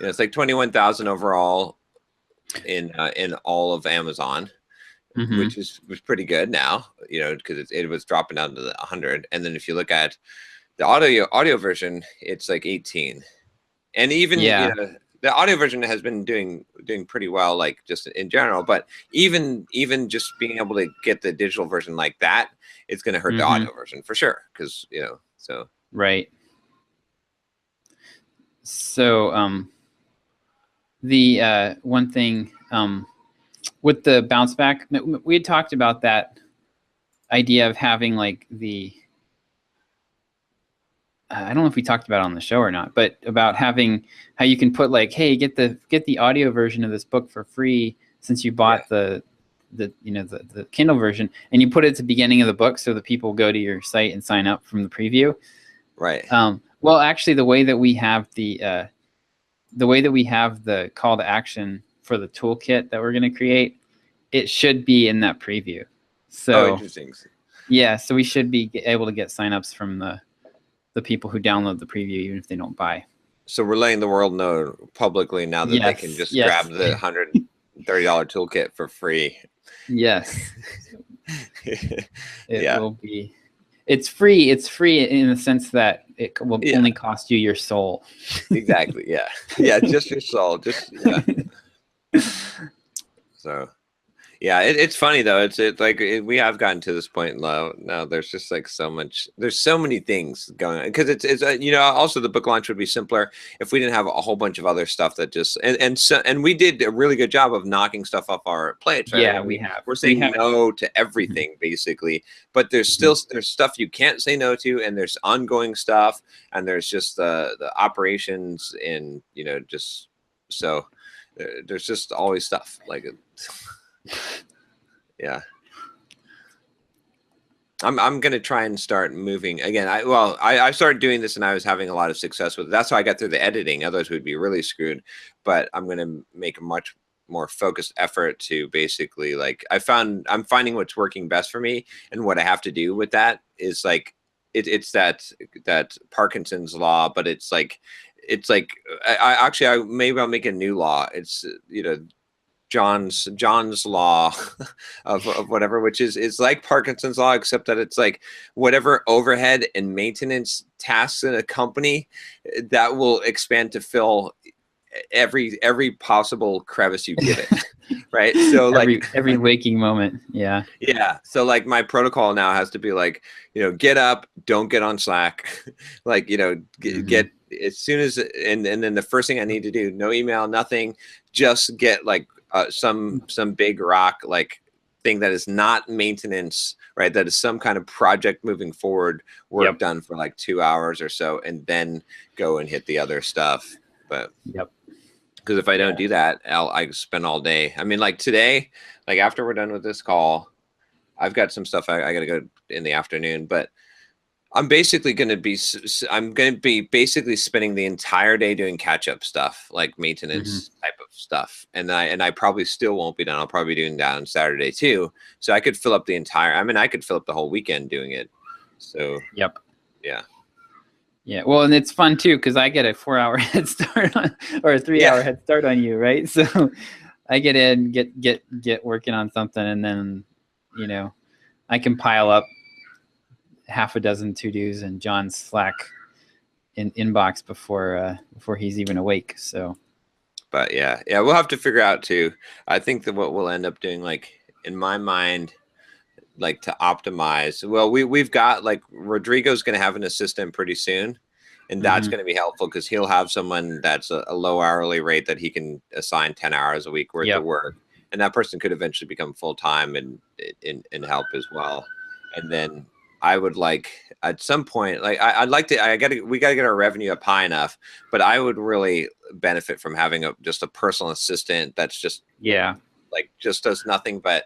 it's like 21,000 overall in all of Amazon, which was pretty good now, because it was dropping down to the 100. And then if you look at the audio version, it's like 18. And even the audio version has been doing pretty well, like just in general. But even just being able to get the digital version like that, it's going to hurt the audio version for sure, because so right. So the one thing with the bounce back, we had talked about that idea of having like the I don't know if we talked about it on the show or not, but about having how you can put like, hey, get the audio version of this book for free since you bought the Kindle version, and you put it at the beginning of the book so the people go to your site and sign up from the preview. Right. Well, actually, the way that we have the call to action for the toolkit that we're going to create, it should be in that preview. So interesting. Yeah, so we should be able to get signups from the people who download the preview, even if they don't buy. So we're letting the world know publicly now that they can just grab the $130 toolkit for free. Yes. It will be. It's free. It's free in the sense that it will only cost you your soul. Exactly. Yeah. Yeah. Just your soul. So, Yeah, it's funny though. We have gotten to this point now. There's just like there's so many things going on because it's also the book launch would be simpler if we didn't have a whole bunch of other stuff that just and we did a really good job of knocking stuff off our plates. Right? Yeah, we're saying no to everything basically, but there's still there's stuff you can't say no to, and there's ongoing stuff, and there's just the operations and just so there's just always stuff like. Yeah, I'm gonna try and start moving again. I started doing this and I was having a lot of success with it. That's how I got through the editing. Others would be really screwed. But I'm gonna make a much more focused effort to basically I'm finding what's working best for me, and what I have to do with that is it's that Parkinson's law, but maybe I'll make a new law. It's John's law of whatever, which is like Parkinson's law, except that it's like whatever overhead and maintenance tasks in a company that will expand to fill every possible crevice you give it. Right. So every waking moment. Yeah. Yeah. So my protocol now has to be get up, don't get on Slack, get as soon as, and then the first thing I need to do, no email, nothing, just get some big rock thing that is not maintenance, right? That is some kind of project moving forward work done for 2 hours or so, and then go and hit the other stuff. But because if I don't do that, I spend all day. I mean, today, after we're done with this call, I've got some stuff I got to go in the afternoon, but I'm basically going to be basically spending the entire day doing catch-up stuff, like maintenance type of stuff. And I probably still won't be done. I'll probably be doing that on Saturday too. So I could fill up I could fill up the whole weekend doing it. So, yeah. Yeah. Well, and it's fun too, because I get a 4-hour head start or a 3-hour head start on you. Right. So I get in, get working on something, and then, I can pile up half a dozen to-dos in John's Slack inbox before he's even awake. So, but yeah, we'll have to figure out too. I think that what we'll end up doing, in my mind, to optimize. Well, we've got Rodrigo's going to have an assistant pretty soon, and that's going to be helpful because he'll have someone that's a low hourly rate that he can assign 10 hours a week worth of work, and that person could eventually become full-time and help as well. And then I would at some point, we got to get our revenue up high enough, but I would really benefit from having just a personal assistant that's just, just does nothing but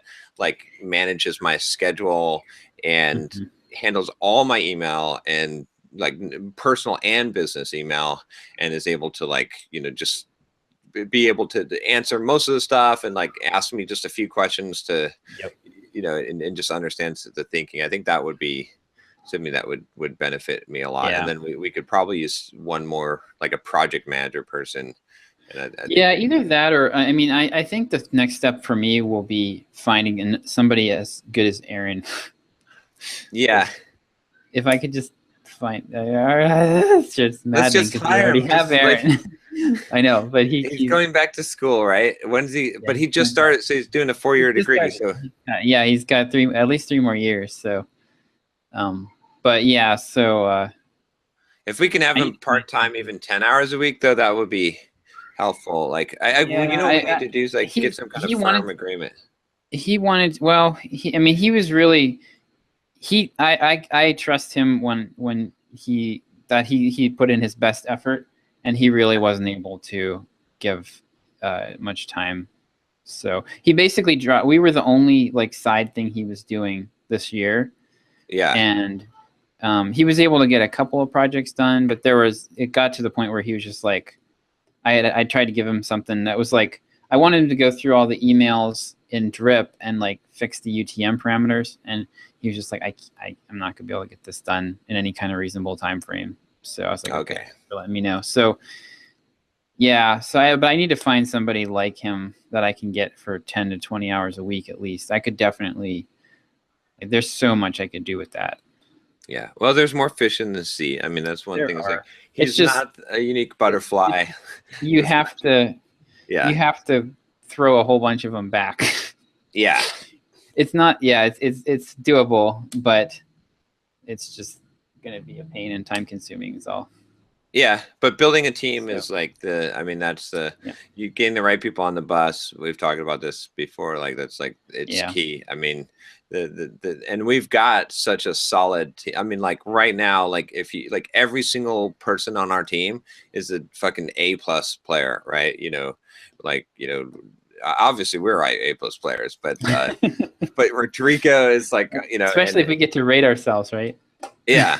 manages my schedule and handles all my email and personal and business email, and is able to just be able to answer most of the stuff and ask me just a few questions to, and just understands the thinking. I think that would be something that would benefit me a lot. And then we could probably use one more, a project manager person. And either that or, I think the next step for me will be finding somebody as good as Aaron. Yeah. If I could just find, it's just maddening because we already have Aaron. I know, but he's going back to school, right? When's he? But he just started, so he's doing a 4-year degree. He's got at least 3 more years. So, but yeah, so if we can have him part-time, even 10 hours a week, though, that would be helpful. What we need to do is get some kind of firm agreement. He wanted, he was really, I trust him when he put in his best effort, and he really wasn't able to give much time. So he basically we were the only side thing he was doing this year. Yeah. And he was able to get a couple of projects done, but it got to the point where he was just I tried to give him something that was I wanted him to go through all the emails in drip and fix the UTM parameters, and he was just I'm not gonna be able to get this done in any kind of reasonable time frame. So I was okay, let me know. So yeah, but I need to find somebody like him that I can get for 10 to 20 hours a week at least. I could definitely, there's so much I could do with that. Yeah, well, there's more fish in the sea. I mean, that's one thing. He's not a unique butterfly. You have to throw a whole bunch of them back. Yeah. It's not. Yeah, it's doable, but it's just gonna be a pain and time consuming. Is all. Yeah, but building a team is like that's you getting the right people on the bus. We've talked about this before. Like that's like it's key. I mean, and we've got such a solid team. I mean, like right now, like if you like every single person on our team is a fucking A+ player, right? Obviously we're A+ players, but but Rodrigo is like especially if we get to rate ourselves, right? Yeah.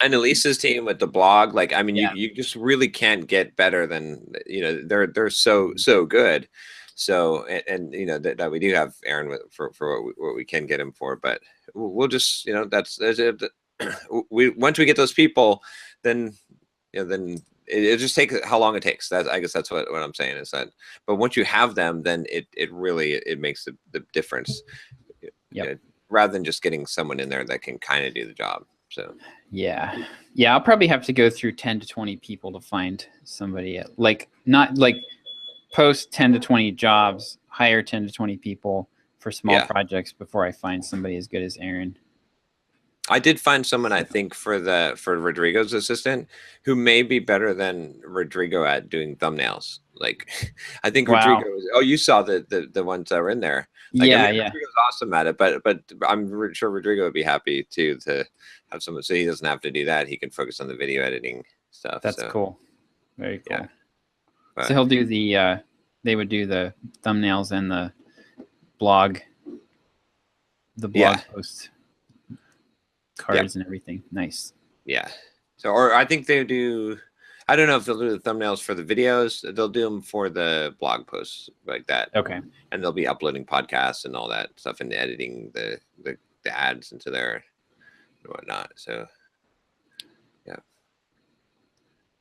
And Elisa's team with the blog, like I mean, you just really can't get better than they're so good. So and that we do have Aaron for what we can get him for, but we'll just that's it. Once we get those people, then then it just takes how long it takes. I guess that's what I'm saying is that. But once you have them, then it really makes the difference. Rather than just getting someone in there that can kind of do the job. So yeah, I'll probably have to go through 10 to 20 people to find somebody not like post 10 to 20 jobs, hire 10 to 20 people for small projects before I find somebody as good as Aaron. I did find someone, I think, for Rodrigo's assistant who may be better than Rodrigo at doing thumbnails. Like, I think Rodrigo you saw the ones that were in there. Like, Rodrigo's awesome at it, but I'm sure Rodrigo would be happy to have someone, so he doesn't have to do that. He can focus on the video editing stuff. That's cool. Very cool. Yeah. So he'll do they would do the thumbnails and the blog posts. Cards and everything. Nice. Yeah. So, or I think they do. I don't know if they'll do the thumbnails for the videos. They'll do them for the blog posts like that. Okay. And they'll be uploading podcasts and all that stuff and editing the ads into there and whatnot. So, yeah.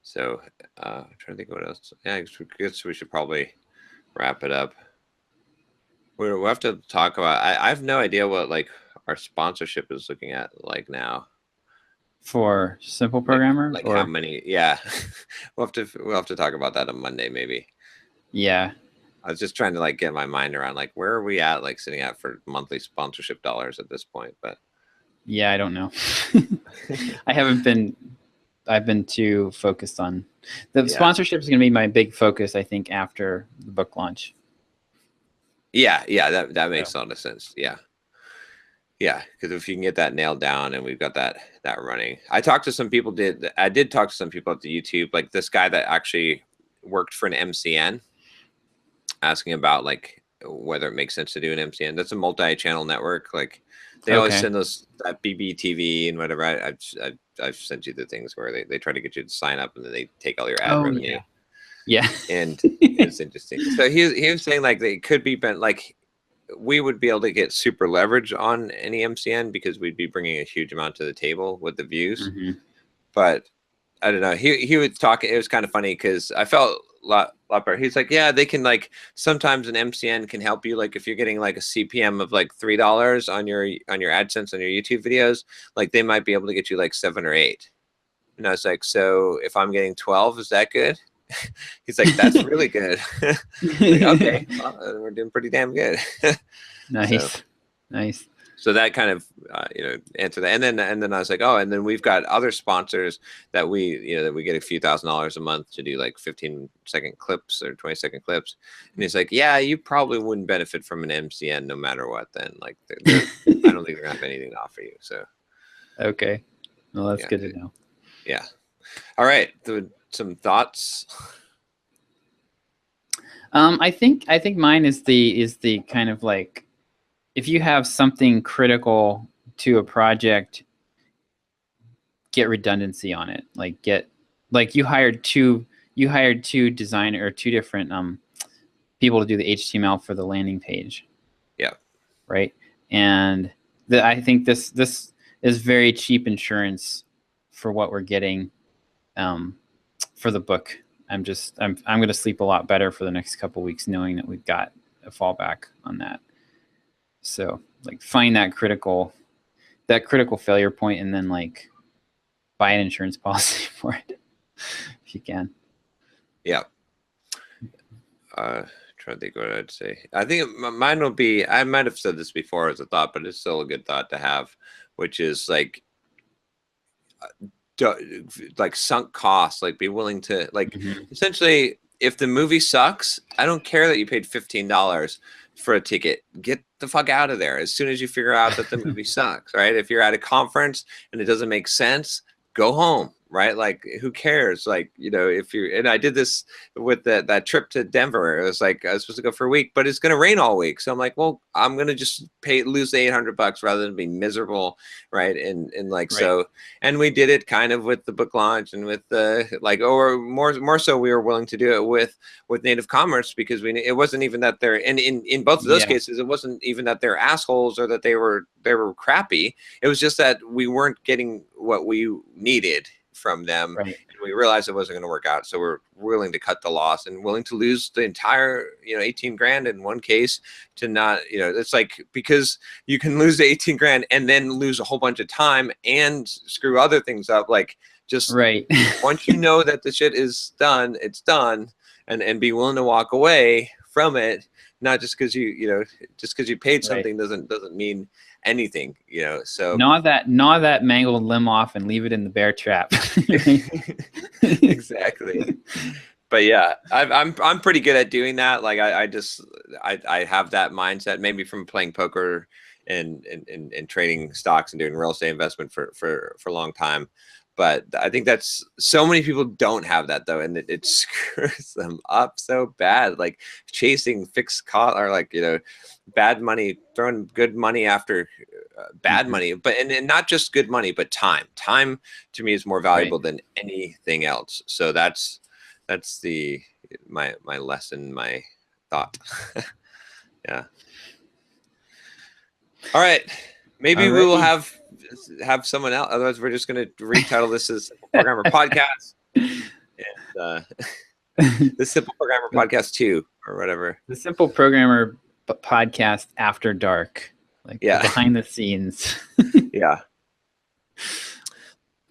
So, I'm trying to think what else. Yeah, I guess we should probably wrap it up. We'll have to talk about. I have no idea what our sponsorship is looking at like now for Simple Programmer, like how many. we'll have to talk about that on Monday maybe. I was just trying to get my mind around where are we at sitting at for monthly sponsorship dollars at this point, but I don't know. I've been too focused on the sponsorship is going to be my big focus, I think, after the book launch. That makes a lot of sense. Yeah, because if you can get that nailed down and we've got that running. I did talk to some people at the YouTube, like this guy that actually worked for an MCN, asking about whether it makes sense to do an MCN. That's a multi-channel network. They always send us that BBTV and whatever. I've sent you the things where they try to get you to sign up and then they take all your ad revenue. Yeah. And it's interesting. So he was saying they could be we would be able to get super leverage on any MCN because we'd be bringing a huge amount to the table with the views. Mm-hmm. But I don't know. He would talk. It was kind of funny because I felt a lot better. He's like, yeah, they can sometimes an MCN can help you. If you're getting a CPM of $3 on your AdSense on your YouTube videos, they might be able to get you 7 or 8. And I was like, so if I'm getting 12, is that good? He's like, that's really good. Okay, well, we're doing pretty damn good. Nice. So that kind of answer that, and then I was like, oh, and then we've got other sponsors that we get a few $1,000s a month to do 15-second clips or 20-second clips, and he's like, yeah, you probably wouldn't benefit from an MCN no matter what. Then I don't think they're gonna have anything to offer you. So okay, well that's good to know. Yeah. All right. Some thoughts. I think mine is the kind of if you have something critical to a project, get redundancy on it. You hired two designer or two different people to do the HTML for the landing page. Yeah. Right. And I think this is very cheap insurance for what we're getting. For the book, I'm going to sleep a lot better for the next couple weeks knowing that we've got a fallback on that. So find that critical failure point and then buy an insurance policy for it if you can. Yeah. Trying trying to think what I'd say. I think mine will be, I might have said this before as a thought, but it's still a good thought to have, which is like sunk costs, like be willing to essentially, if the movie sucks, I don't care that you paid $15 for a ticket. Get the fuck out of there as soon as you figure out that the movie sucks, right? If you're at a conference and it doesn't make sense, go home, right? Like, who cares? Like, if you, and I did this with that trip to Denver. It was like, I was supposed to go for a week, but it's going to rain all week. So I'm like, well, I'm going to just lose the $800 rather than be miserable. Right. And so, and we did it kind of with the book launch and with or more so we were willing to do it with Native Commerce, because it wasn't even that they're, and in both of those cases, it wasn't even that they're assholes or that they were crappy. It was just that we weren't getting what we needed from them, and we realized it wasn't going to work out, so we're willing to cut the loss and willing to lose the entire 18 grand in one case to not, it's like, because you can lose the 18 grand and then lose a whole bunch of time and screw other things up, like just once you know that the shit is done, it's done, and be willing to walk away from it, not just because you paid something doesn't mean anything, so gnaw that mangled limb off and leave it in the bear trap. Exactly. But yeah, I'm pretty good at doing that. Like I have that mindset, maybe from playing poker and trading stocks and doing real estate investment for a long time. But I think that's, so many people don't have that though, and it screws them up so bad. Like chasing fixed cost, or bad money, throwing good money after bad money, but and not just good money, but time. Time to me is more valuable than anything else. So that's my lesson, my thought. Yeah. All right. Maybe we will have someone else. Otherwise, we're just going to retitle this as Programmer Podcast, and the Simple Programmer Podcast 2 or whatever. The Simple Programmer Podcast After Dark, like behind the scenes. Yeah.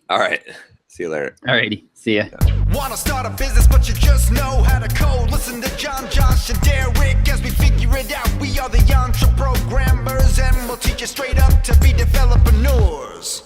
All right. See you later. All righty. See ya. Want to start a business, but you just know how to code? Listen to John, Josh, and Derek as we figure it out. We are the EntreProgrammers, and we'll teach you straight up to be developers.